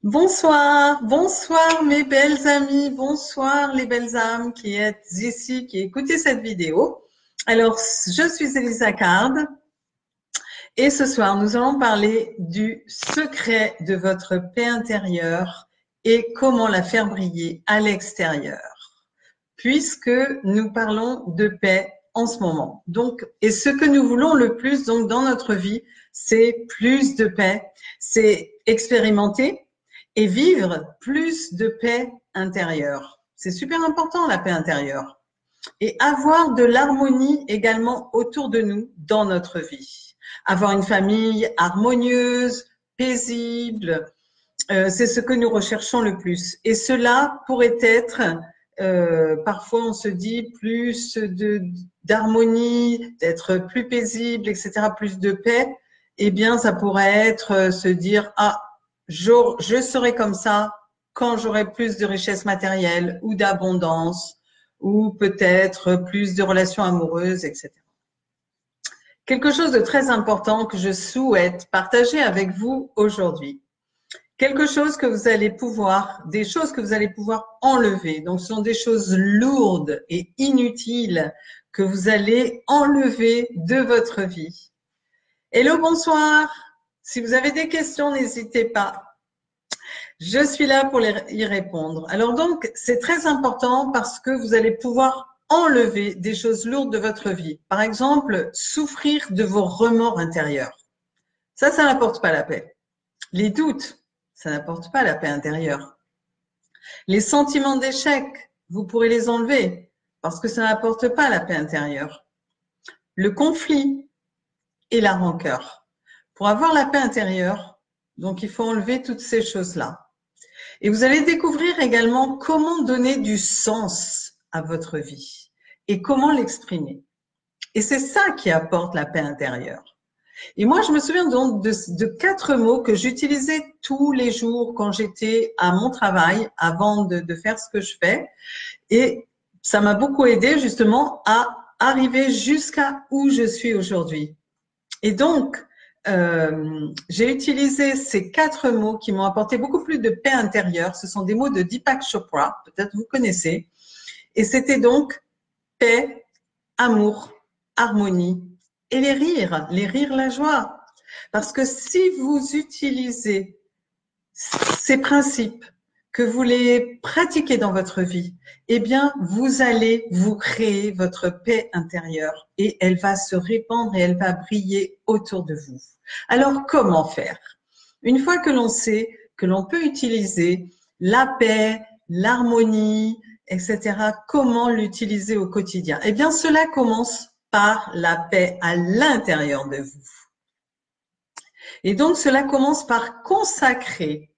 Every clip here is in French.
Bonsoir, bonsoir mes belles amies, bonsoir les belles âmes qui êtes ici, qui écoutez cette vidéo. Alors, je suis Elisa Card et ce soir, nous allons parler du secret de votre paix intérieure et comment la faire briller à l'extérieur, puisque nous parlons de paix en ce moment. Donc, et ce que nous voulons le plus donc dans notre vie, c'est plus de paix, c'est expérimenter et vivre plus de paix intérieure. C'est super important, la paix intérieure. Et avoir de l'harmonie également autour de nous dans notre vie. Avoir une famille harmonieuse, paisible, c'est ce que nous recherchons le plus. Et cela pourrait être, parfois on se dit, plus d'harmonie, d'être plus paisible, etc., plus de paix. Eh bien, ça pourrait être se dire, ah, je serai comme ça quand j'aurai plus de richesse matérielle ou d'abondance ou peut-être plus de relations amoureuses, etc. Quelque chose de très important que je souhaite partager avec vous aujourd'hui. Quelque chose que vous allez pouvoir, des choses que vous allez pouvoir enlever. Donc, ce sont des choses lourdes et inutiles que vous allez enlever de votre vie. Hello, bonsoir. Si vous avez des questions, n'hésitez pas. Je suis là pour y répondre. Alors donc, c'est très important parce que vous allez pouvoir enlever des choses lourdes de votre vie. Par exemple, souffrir de vos remords intérieurs. Ça n'apporte pas la paix. Les doutes, ça n'apporte pas la paix intérieure. Les sentiments d'échec, vous pourrez les enlever parce que ça n'apporte pas la paix intérieure. Le conflit et la rancœur. Pour avoir la paix intérieure, donc il faut enlever toutes ces choses-là. Et vous allez découvrir également comment donner du sens à votre vie et comment l'exprimer. Et c'est ça qui apporte la paix intérieure. Et moi, je me souviens donc de 4 mots que j'utilisais tous les jours quand j'étais à mon travail avant de faire ce que je fais. Et ça m'a beaucoup aidé justement à arriver jusqu'à où je suis aujourd'hui. Et donc, j'ai utilisé ces 4 mots qui m'ont apporté beaucoup plus de paix intérieure. Ce sont des mots de Deepak Chopra, peut-être vous connaissez. Et c'était donc paix, amour, harmonie et les rires, la joie. Parce que si vous utilisez ces principes, que vous les pratiquez dans votre vie, eh bien, vous allez vous créer votre paix intérieure et elle va se répandre et elle va briller autour de vous. Alors, comment faire? Une fois que l'on sait que l'on peut utiliser la paix, l'harmonie, etc., comment l'utiliser au quotidien? Eh bien, cela commence par la paix à l'intérieur de vous. Et donc, cela commence par consacrer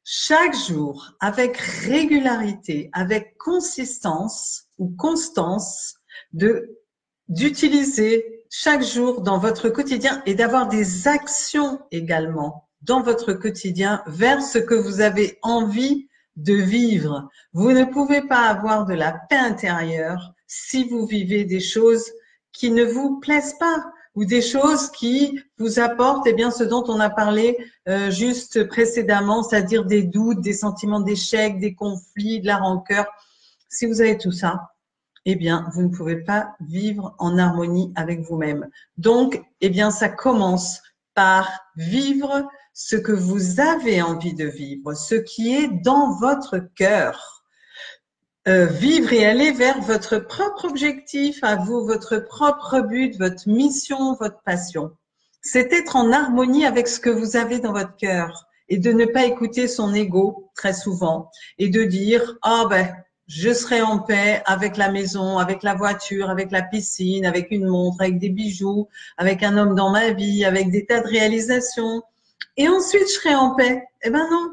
chaque jour, avec régularité, avec consistance ou constance, d'utiliser chaque jour dans votre quotidien et d'avoir des actions également dans votre quotidien vers ce que vous avez envie de vivre. Vous ne pouvez pas avoir de la paix intérieure si vous vivez des choses qui ne vous plaisent pas ou des choses qui vous apportent eh bien, ce dont on a parlé juste précédemment, c'est-à-dire des doutes, des sentiments d'échec, des conflits, de la rancœur. Si vous avez tout ça, eh bien, vous ne pouvez pas vivre en harmonie avec vous-même. Donc, eh bien, ça commence par vivre ce que vous avez envie de vivre, ce qui est dans votre cœur. Vivre et aller vers votre propre objectif, à vous, votre propre but, votre mission, votre passion. C'est être en harmonie avec ce que vous avez dans votre cœur et de ne pas écouter son ego très souvent et de dire « Ah ben, je serai en paix avec la maison, avec la voiture, avec la piscine, avec une montre, avec des bijoux, avec un homme dans ma vie, avec des tas de réalisations. Et ensuite, je serai en paix. » Eh ben non.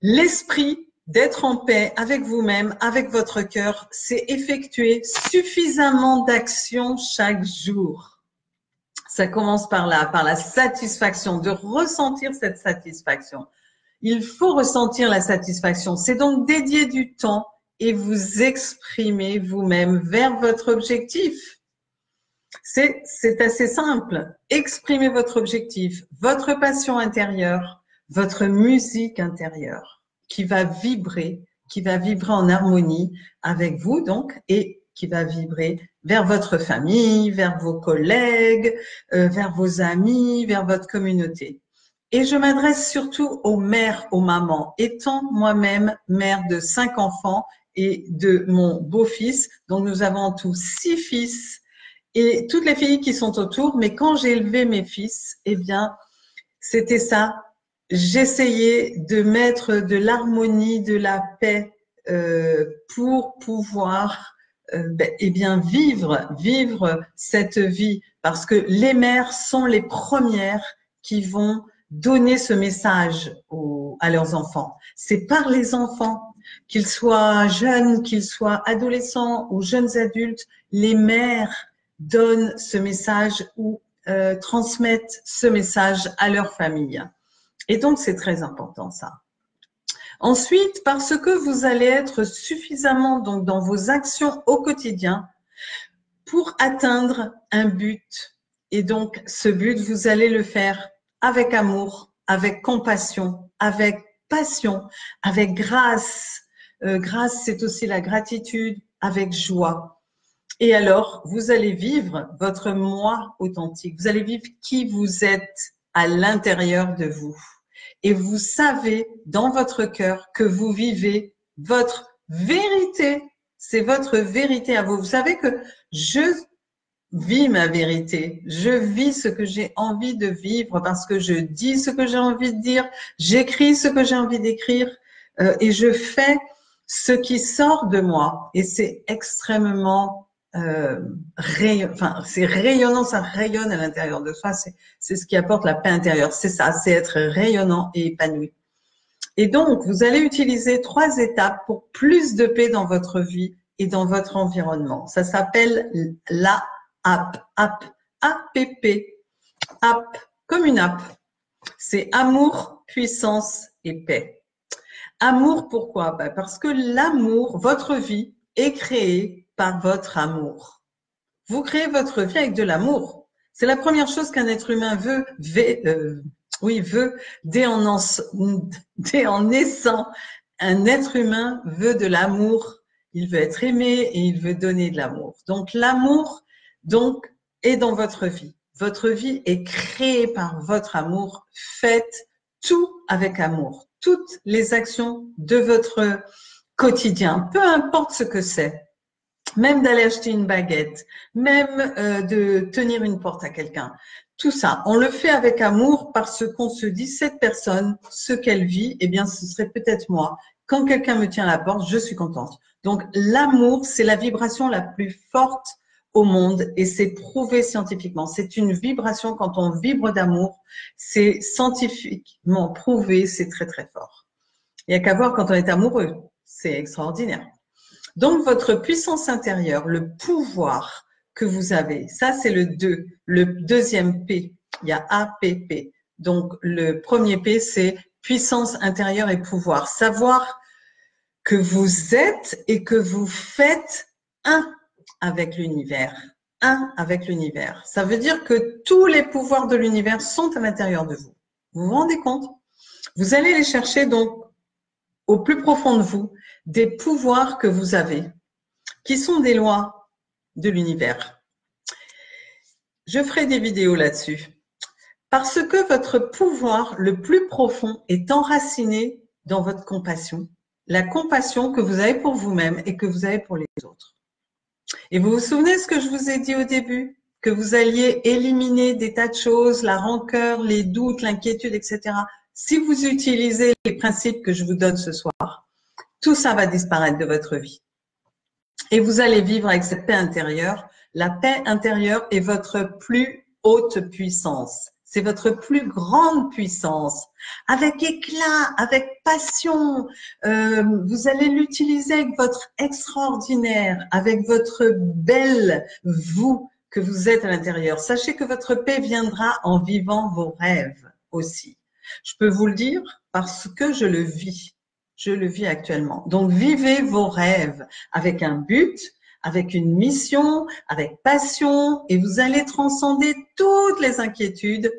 L'esprit d'être en paix avec vous-même, avec votre cœur, c'est effectuer suffisamment d'actions chaque jour. Ça commence par là, par la satisfaction, de ressentir cette satisfaction. Il faut ressentir la satisfaction. C'est donc dédier du temps et vous exprimer vous-même vers votre objectif. C'est assez simple. Exprimez votre objectif, votre passion intérieure, votre musique intérieure qui va vibrer en harmonie avec vous donc et qui va vibrer vers votre famille, vers vos collègues, vers vos amis, vers votre communauté. Et je m'adresse surtout aux mères, aux mamans. Étant moi-même mère de 5 enfants et de mon beau-fils, donc nous avons tous 6 fils et toutes les filles qui sont autour. Mais quand j'ai élevé mes fils, eh bien, c'était ça. J'essayais de mettre de l'harmonie, de la paix pour pouvoir eh bien vivre cette vie, parce que les mères sont les premières qui vont donner ce message à leurs enfants. C'est par les enfants, qu'ils soient jeunes, qu'ils soient adolescents ou jeunes adultes, les mères donnent ce message ou transmettent ce message à leur famille. Et donc, c'est très important ça. Ensuite, parce que vous allez être suffisamment donc dans vos actions au quotidien pour atteindre un but. Et donc, ce but, vous allez le faire avec amour, avec compassion, avec passion, avec grâce. Grâce, c'est aussi la gratitude, avec joie. Et alors, vous allez vivre votre moi authentique. Vous allez vivre qui vous êtes à l'intérieur de vous. Et vous savez dans votre cœur que vous vivez votre vérité. C'est votre vérité à vous. Vous savez que je vis ma vérité. Je vis ce que j'ai envie de vivre parce que je dis ce que j'ai envie de dire. J'écris ce que j'ai envie d'écrire et je fais ce qui sort de moi. Et c'est extrêmement c'est rayonnant, ça rayonne à l'intérieur de soi, c'est ce qui apporte la paix intérieure, c'est ça, c'est être rayonnant et épanoui. Et donc, vous allez utiliser 3 étapes pour plus de paix dans votre vie et dans votre environnement. Ça s'appelle l'APP, app, comme une app. C'est amour, puissance et paix. Amour, pourquoi? Parce que l'amour, votre vie est créée par votre amour. Vous créez votre vie avec de l'amour. C'est la première chose qu'un être humain veut dès en naissant. Un être humain veut de l'amour. Il veut être aimé et il veut donner de l'amour. Donc l'amour, est dans votre vie. Votre vie est créée par votre amour. Faites tout avec amour. Toutes les actions de votre quotidien, peu importe ce que c'est. Même d'aller acheter une baguette, même de tenir une porte à quelqu'un. Tout ça, on le fait avec amour parce qu'on se dit, cette personne, ce qu'elle vit, eh bien, ce serait peut-être moi. Quand quelqu'un me tient à la porte, je suis contente. Donc, l'amour, c'est la vibration la plus forte au monde et c'est prouvé scientifiquement. C'est une vibration, quand on vibre d'amour, c'est scientifiquement prouvé, c'est très, très fort. Il n'y a qu'à voir quand on est amoureux, c'est extraordinaire. Donc, votre puissance intérieure, le pouvoir que vous avez, ça c'est le 2, le deuxième P, il y a APP. Donc, le premier P, c'est puissance intérieure et pouvoir. Savoir que vous êtes et que vous faites un avec l'univers. Un avec l'univers. Ça veut dire que tous les pouvoirs de l'univers sont à l'intérieur de vous. Vous vous rendez compte? Vous allez les chercher donc au plus profond de vous, des pouvoirs que vous avez, qui sont des lois de l'univers. Je ferai des vidéos là-dessus. Parce que votre pouvoir le plus profond est enraciné dans votre compassion, la compassion que vous avez pour vous-même et que vous avez pour les autres. Et vous vous souvenez ce que je vous ai dit au début? Que vous alliez éliminer des tas de choses, la rancœur, les doutes, l'inquiétude, etc. Si vous utilisez les principes que je vous donne ce soir, tout ça va disparaître de votre vie. Et vous allez vivre avec cette paix intérieure. La paix intérieure est votre plus haute puissance. C'est votre plus grande puissance. Avec éclat, avec passion. Vous allez l'utiliser avec votre extraordinaire, avec votre belle vous que vous êtes à l'intérieur. Sachez que votre paix viendra en vivant vos rêves aussi. Je peux vous le dire parce que je le vis. Je le vis actuellement. Donc, vivez vos rêves avec un but, avec une mission, avec passion, et vous allez transcender toutes les inquiétudes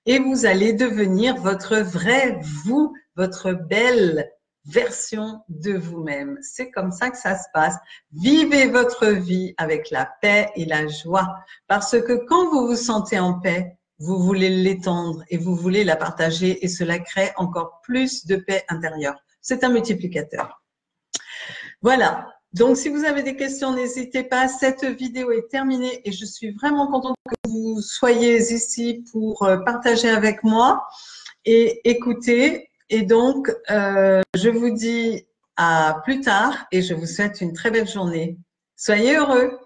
et vous allez devenir votre vrai vous, votre belle version de vous-même. C'est comme ça que ça se passe. Vivez votre vie avec la paix et la joie, parce que quand vous vous sentez en paix, vous voulez l'étendre et vous voulez la partager et cela crée encore plus de paix intérieure. C'est un multiplicateur. Voilà. Donc, si vous avez des questions, n'hésitez pas. Cette vidéo est terminée et je suis vraiment contente que vous soyez ici pour partager avec moi et écouter. Et donc, je vous dis à plus tard et je vous souhaite une très belle journée. Soyez heureux.